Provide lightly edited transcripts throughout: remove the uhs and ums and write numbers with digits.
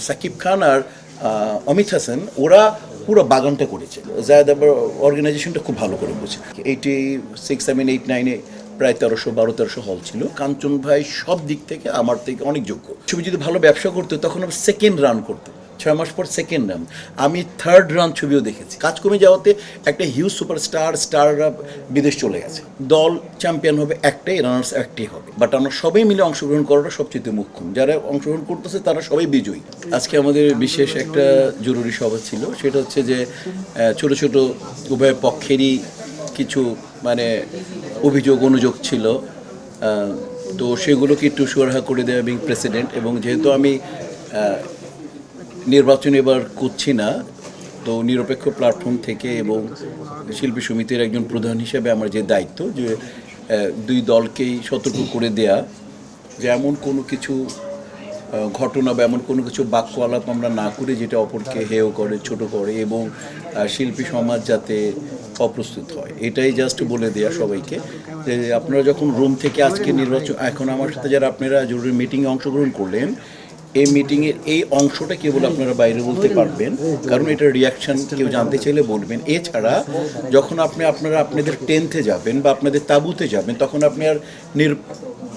সাকিব খান আর অমিত হাসান ওরা পুরো বাগানটা করেছে। জায়দ আবার অর্গানাইজেশনটা খুব ভালো করে বুঝে। 86, 7, 8, 9-এ প্রায় 1300 হল ছিল। কাঞ্চন ভাই সব দিক থেকে আমার থেকে অনেক যোগ্য। ছবি যদি ভালো ব্যবসা করতো তখন আমি সেকেন্ড রান করতো, 6 মাস পর সেকেন্ড রান। আমি থার্ড রান ছবিও দেখেছি। কাজ কমে যাওয়াতে একটা হিউজ স্টাররা বিদেশ চলে গেছে। দল চ্যাম্পিয়ন হবে একটাই, রানার্স একটাই হবে, বাট আমরা সবাই মিলে অংশগ্রহণ করাটা সবচেয়ে মুখ্য। যারা অংশগ্রহণ করতেছে তারা সবাই বিজয়ী। আজকে আমাদের বিশেষ একটা জরুরি সভা ছিল, সেটা হচ্ছে যে ছোট ছোট উভয় পক্ষেরই কিছু মানে অভিযোগ অনুযোগ ছিল, তো সেগুলোকে একটু সুরাহা করে দেওয়া বিং প্রেসিডেন্ট। এবং যেহেতু আমি নির্বাচন এবার করছি না, তো নিরপেক্ষ প্ল্যাটফর্ম থেকে এবং শিল্পী সমিতির একজন প্রধান হিসেবে আমার যে দায়িত্ব, যে দুই দলকেই সতর্ক করে দেয়া যে এমন কোনো কিছু ঘটনা বা এমন কোনো কিছু বাক্য আলাপ আমরা না করে যেটা অপরকে হেয় করে, ছোট করে এবং শিল্পী সমাজ যাতে অপ্রস্তুত হয়, এটাই জাস্ট বলে দেয়া সবাইকে। যে আপনারা যখন রুম থেকে আজকে নির্বাচন, এখন আমার সাথে যারা আপনারা জরুরি মিটিংয়ে অংশগ্রহণ করলেন, এই মিটিংয়ের এই অংশটা কেবল আপনারা বাইরে বলতে পারবেন, কারণ এটার রিয়াকশান কেউ জানতে চাইলে বলবেন। এছাড়া যখন আপনারা আপনাদের টেন্থে যাবেন বা আপনাদের তাঁবুতে যাবেন, তখন আপনি আর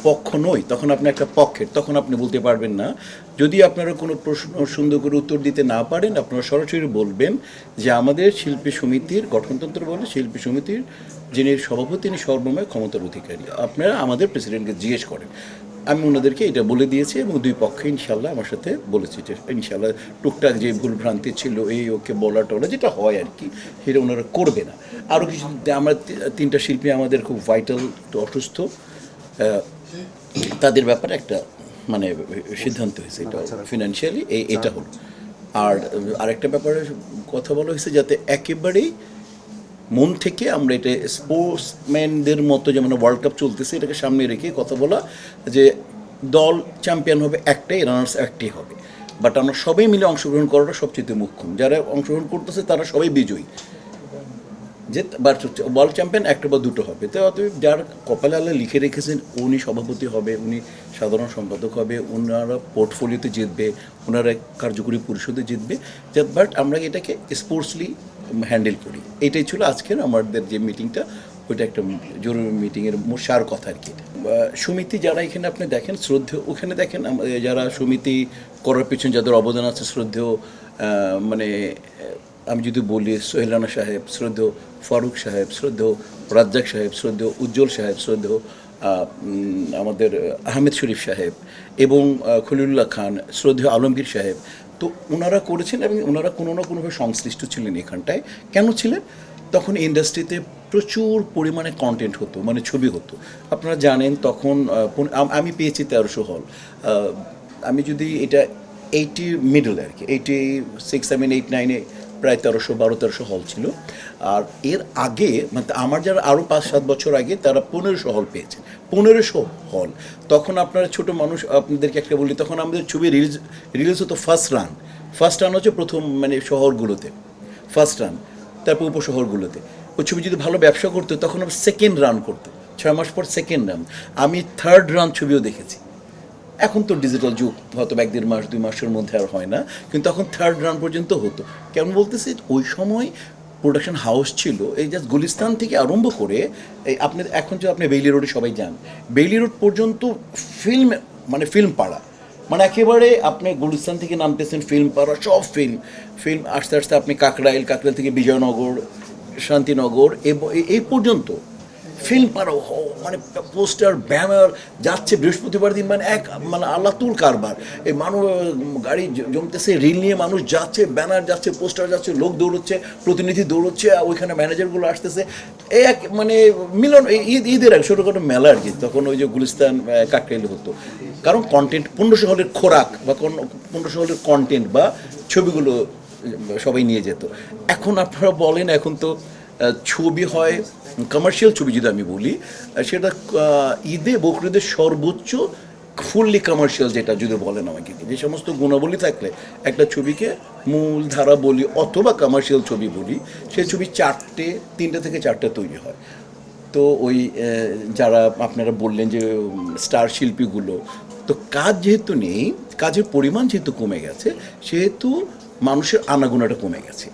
পক্ষ নই, তখন আপনি একটা পক্ষের, তখন আপনি বলতে পারবেন না। যদি আপনারা কোনো প্রশ্ন সুন্দর করে উত্তর দিতে না পারেন, আপনারা সরাসরি বলবেন যে আমাদের শিল্পী সমিতির গঠনতন্ত্র বলে শিল্পী সমিতির যিনি সভাপতি তিনি সর্বময় ক্ষমতার অধিকারী। আপনারা আমাদের প্রেসিডেন্টকে জিজ্ঞেস করেন। আমি ওনাদেরকে এটা বলে দিয়েছি এবং দুই পক্ষে ইনশাল্লাহ আমার সাথে বলেছি যে ইনশাল্লাহ টুকটাক যে ভুলভ্রান্তি ছিল এই ওকে বলা টলা যেটা হয় আর কি, সেটা ওনারা করবে না। আরও কিছু আমরা তিনটা শিল্পী আমাদের খুব ভাইটাল, একটু অসুস্থ, তাদের ব্যাপারে একটা মানে সিদ্ধান্ত হয়েছে, এটা ফিনান্সিয়ালি এটা হলো। আর আরেকটা ব্যাপারে কথা বলা হয়েছে যাতে একেবারেই মন থেকে আমরা এটা স্পোর্টসম্যানদের মতো, যেমন ওয়ার্ল্ড কাপ চলতেছে এটাকে সামনে রেখে কথা বলা যে দল চ্যাম্পিয়ন হবে একটাই, রানার্স একটাই হবে, বাট আমরা সবাই মিলে অংশগ্রহণ করাটা সবচেয়ে মুখ্য। যারা অংশগ্রহণ করতেছে তারা সবাই বিজয়ী, যে বাট ওয়ার্ল্ড চ্যাম্পিয়ন একটা বা দুটো হবে। তো অতএব যার কপালে আল্লাহ লিখে রেখেছেন উনি সভাপতি হবে, উনি সাধারণ সম্পাদক হবে, ওনারা পোর্টফোলিওতে জিতবে, ওনারা কার্যকরী পরিষদে জিতবে, বাট আমরা এটাকে স্পোর্টসলি হ্যান্ডেল করি। এটাই ছিল আজকের আমাদের যে মিটিংটা, ওইটা একটা জরুরি মিটিংয়ের সার কথা আর কি। সমিতি যারা এখানে আপনি দেখেন শ্রদ্ধেয়, ওখানে দেখেন যারা সমিতি করার পিছনে যাদের অবদান আছে শ্রদ্ধেয়, মানে আমি যদি বলি সোহেল রানা সাহেব, শ্রদ্ধেয় ফারুক সাহেব, শ্রদ্ধেয় রাজ্জাক সাহেব, শ্রদ্ধেয় উজ্জ্বল সাহেব, শ্রদ্ধেয় আমাদের আহমেদ শরীফ সাহেব এবং খলিলুল্লাহ খান, শ্রদ্ধেয় আলমগীর সাহেব, তো ওনারা করেছেন এবং ওনারা কোনো না কোনোভাবে সংশ্লিষ্ট ছিলেন এখানটায়। কেন ছিলেন? তখন ইন্ডাস্ট্রিতে প্রচুর পরিমাণে কন্টেন্ট হতো, মানে ছবি হতো। আপনারা জানেন তখন আমি পেয়েছি 1300 হল। আমি যদি এটা 80 মিডল আর কি, 86, 7, 8, 9-এ প্রায় 1300 হল ছিল। আর এর আগে মানে আমার যারা আরও 5-7 বছর আগে তারা 1500 হল পেয়েছে, 1500 হল। তখন আপনারা ছোট মানুষ, আপনাদেরকে একটা বলি, তখন আমাদের ছবি রিলিজ হতো ফার্স্ট রান হচ্ছে প্রথম মানে শহরগুলোতে ফার্স্ট রান, তারপর উপশহরগুলোতে। ওই ছবি যদি ভালো ব্যবসা করতো তখন আমরা সেকেন্ড রান করতো, 6 মাস পর সেকেন্ড রান। আমি থার্ড রান ছবিও দেখেছি। এখন তো ডিজিটাল যুগ, হয়তো 1-1.5 মাস 2 মাসের মধ্যে আর হয় না, কিন্তু তখন থার্ড রান পর্যন্ত হতো। কেমন বলতেছি, ওই সময় প্রোডাকশন হাউস ছিল এই জাস্ট গুলিস্তান থেকে আরম্ভ করে এই আপনি এখন যে আপনি বেইলি রোডে সবাই যান, বেইলি রোড পর্যন্ত ফিল্ম পাড়া, মানে একেবারে আপনি গুলিস্তান থেকে নামতেছেন ফিল্ম পাড়া, সব ফিল্ম আস্তে আস্তে আপনি কাকরাইল থেকে বিজয়নগর, শান্তিনগর এবং এই পর্যন্ত ফিল্ম পারো মানে পোস্টার ব্যানার যাচ্ছে বৃহস্পতিবার দিন, মানে আল্লাতুল কারবার। এই মানুষ গাড়ি জমতেছে, রিল নিয়ে মানুষ যাচ্ছে, ব্যানার যাচ্ছে, পোস্টার যাচ্ছে, লোক দৌড়চ্ছে, প্রতিনিধি দৌড়চ্ছে, ওইখানে ম্যানেজারগুলো আসতেছে। এই এক মানে মিলন, ঈদের এক ছোটোখাটো মেলা আর কি। তখন ওই যে গুলিস্তান কাকরাইলে হতো, কারণ কন্টেন্ট 1500 হলের খোরাক বা 1500 হলের কন্টেন্ট বা ছবিগুলো সবাই নিয়ে যেত। এখন আপনারা বলেন, এখন তো ছবি হয় কমার্শিয়াল ছবি, যদি আমি বলি সেটা ঈদে বকরিদের সর্বোচ্চ ফুললি কমার্শিয়াল যেটা যদি বলেন আমাকে, যে সমস্ত গুণাবলী থাকলে একটা ছবিকে মূল ধারা বলি অথবা কমার্শিয়াল ছবি বলি, সেই ছবি 3টে থেকে 4টে তৈরি হয়। তো ওই যারা আপনারা বললেন যে স্টার শিল্পীগুলো, তো কাজ যেহেতু নেই, কাজের পরিমাণ যেহেতু কমে গেছে, সেহেতু মানুষের আনাগোনাটা কমে গেছে।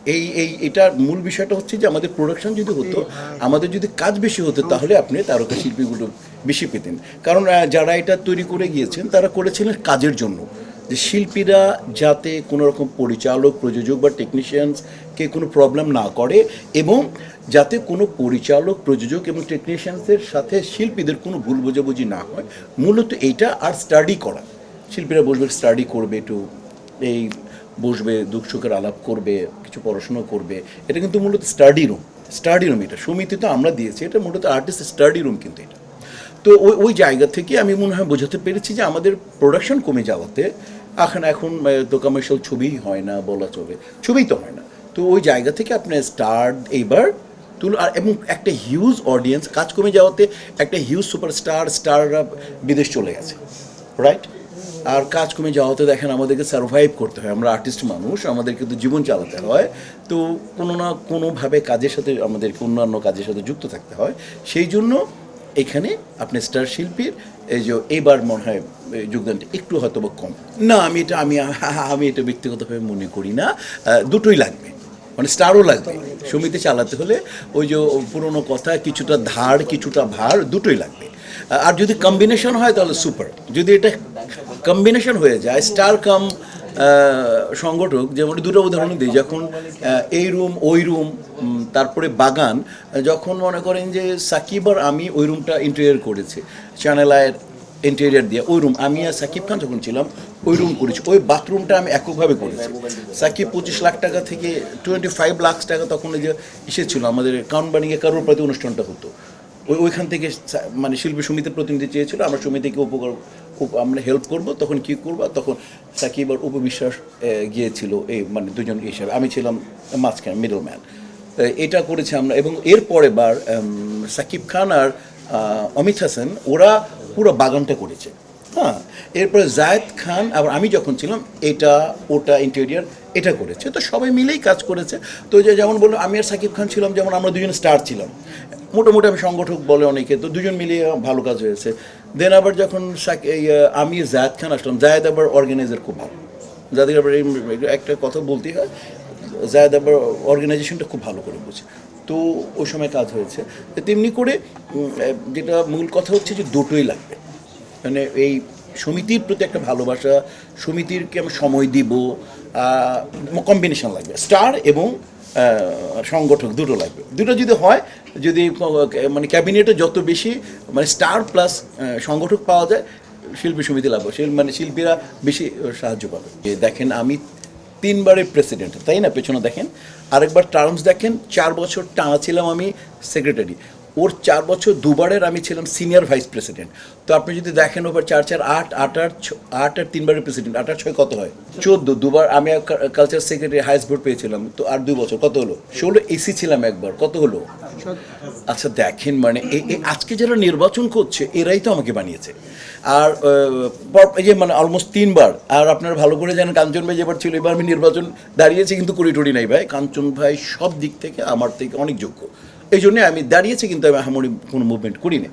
এটার মূল বিষয়টা হচ্ছে যে আমাদের প্রোডাকশন যদি হতো, আমাদের যদি কাজ বেশি হতো, তাহলে আপনি তারকা শিল্পীগুলো বেশি পেতেন। কারণ যারা এটা তৈরি করে গিয়েছেন তারা করেছিলেন কাজের জন্য, যে শিল্পীরা যাতে কোনো রকম পরিচালক, প্রযোজক বা টেকনিশিয়ানসকে কোনো প্রবলেম না করে, এবং যাতে কোনো পরিচালক, প্রযোজক এবং টেকনিশিয়ানসদের সাথে শিল্পীদের কোনো ভুল বোঝাবুঝি না হয়। মূলত এইটা, আর স্টাডি করা, শিল্পীরা বসবে, স্টাডি করবে, একটু এই বসবে, দুঃখ সুখের আলাপ করবে, কিছু পড়াশোনা করবে। এটা কিন্তু মূলত স্টাডি রুম এটা সমিতি তো আমরা দিয়েছি, এটা মূলত আর্টিস্ট স্টাডি রুম কিন্তু এটা। তো ওই জায়গা থেকে আমি মনে হয় বোঝাতে পেরেছি যে আমাদের প্রোডাকশন কমে যাওয়াতে এখন তো কমার্শিয়াল ছবিই হয় না বলা চলে, ছবিই তো হয় না। তো ওই জায়গা থেকে আপনি স্টার এইবার আর এবং একটা হিউজ অডিয়েন্স, কাজ কমে যাওয়াতে একটা হিউজ স্টাররা বিদেশ চলে গেছে, রাইট? আর কাজ কমে যাওয়াতে দেখেন আমাদেরকে সার্ভাইভ করতে হয়, আমরা আর্টিস্ট মানুষ, আমাদেরকে তো জীবন চালাতে হয়। তো কোনো না কোনোভাবে কাজের সাথে আমাদেরকে অন্যান্য কাজের সাথে যুক্ত থাকতে হয়। সেই জন্য এখানে আপনি স্টার শিল্পীর এই যে এইবার মনে হয় যোগদানটা একটু হয়তো বা কম। না, আমি এটা ব্যক্তিগতভাবে মনে করি না। দুটোই লাগবে, মানে স্টারও লাগবে। সমিতি চালাতে হলে ওই যে পুরোনো কথা, কিছুটা ধার কিছুটা ভার, দুটোই লাগবে। আর যদি কম্বিনেশন হয় তাহলে সুপার। যদি এটা কম্বিনেশন হয়ে যায়, স্টার কাম সংগঠক, যেমন দুটো উদাহরণ দিই, যখন এই রুম ওই রুম, তারপরে বাগান, যখন মনে করেন যে সাকিব আর আমি ওই রুমটা ইন্টেরিয়র করেছি, চ্যানেল আয়ের ইন্টেরিয়র দিয়ে, ওই রুম আমি আর সাকিব খান যখন ছিলাম ওই রুম করেছি, ওই বাথরুমটা আমি এককভাবে করেছি। সাকিব 25 লাখ টাকা থেকে 25 লাখ টাকা তখন ওই যে এসেছিলো আমাদের কাউন্টবাড়িয়ে কারোর প্রতি অনুষ্ঠানটা হতো, ওইখান থেকে মানে শিল্পী সমিতির প্রতিনিধি চেয়েছিল আমরা সমিতিকে আমরা হেল্প করব, তখন কী করবো, তখন সাকিব আর উপবিশ্বাস গিয়েছিল, এই মানে দুজন হিসাবে, আমি ছিলাম মাঝখানে মিডল ম্যান। এটা করেছি আমরা। এবং এরপরে বার সাকিব খান আর অমিত হাসান ওরা পুরো বাগানটা করেছে। হ্যাঁ, এরপরে জায়েদ খান আবার আমি যখন ছিলাম এটা ওটা ইন্টেরিয়ার এটা করেছে। তো সবাই মিলেই কাজ করেছে। তো যে যেমন বললো আমি আর সাকিব খান ছিলাম, যেমন আমরা দুজন স্টার ছিলাম, মোটামুটি আমি সংগঠক বলে অনেকে, তো দুজন মিলিয়ে ভালো কাজ হয়েছে। দেন আবার যখন আমি জায়েদ খান আসলাম, জায়েদ আবার অর্গানাইজার খুব ভালো, যাদের আবার একটা কথা বলতেই হয়, জায়েদ আবার অর্গানাইজেশনটা খুব ভালো করে বুঝে। তো ওই সময় কাজ হয়েছে। তেমনি করে যেটা মূল কথা হচ্ছে যে দুটোই লাগবে, মানে এই সমিতির প্রতি একটা ভালোবাসা, সমিতিরকে আমি সময় দিব, কম্বিনেশন লাগবে, স্টার এবং সংগঠক দুটো লাগবে। দুটো যদি হয়, যদি মানে ক্যাবিনেটে যত বেশি মানে স্টার প্লাস সংগঠক পাওয়া যায়, শিল্পী সমিতি লাভ, মানে শিল্পীরা বেশি সাহায্য পাবে। দেখেন আমি 3 বারের প্রেসিডেন্ট, তাই না? পেছনে দেখেন, আরেকবার টার্মস দেখেন, 4 বছর টানা ছিলাম আমি সেক্রেটারি, ওর 4 বছর দুবারের আমি ছিলাম সিনিয়র ভাইস প্রেসিডেন্ট। তো আপনি যদি দেখেন ওভার 4 4 8 8 8 আর 3 বারের প্রেসিডেন্ট, 8 আর 6 কত হয়? 14, দুবার আমি কালচার সেক্রেটারি হাইস্ট ভোট পেয়েছিলাম। তো আর 2 বছর কত হলো? 16 এসি ছিলাম একবার, কত হলো? আচ্ছা দেখেন, মানে এই আজকে যারা নির্বাচন করছে এরাই তো আমাকে বানিয়েছে। আর এই যে মানে অলমোস্ট 3 বার। আর আপনারা ভালো করে জানেন কাঞ্চন ভাই যেবার ছিল, এবার আমি নির্বাচন দাঁড়িয়েছি কিন্তু করিটরি নাই ভাই, কাঞ্চন ভাই সব দিক থেকে আমার থেকে অনেক যোগ্য। এই জন্যে আমি দাঁড়িয়েছি, কিন্তু আমি কোনো মুভমেন্ট করি না।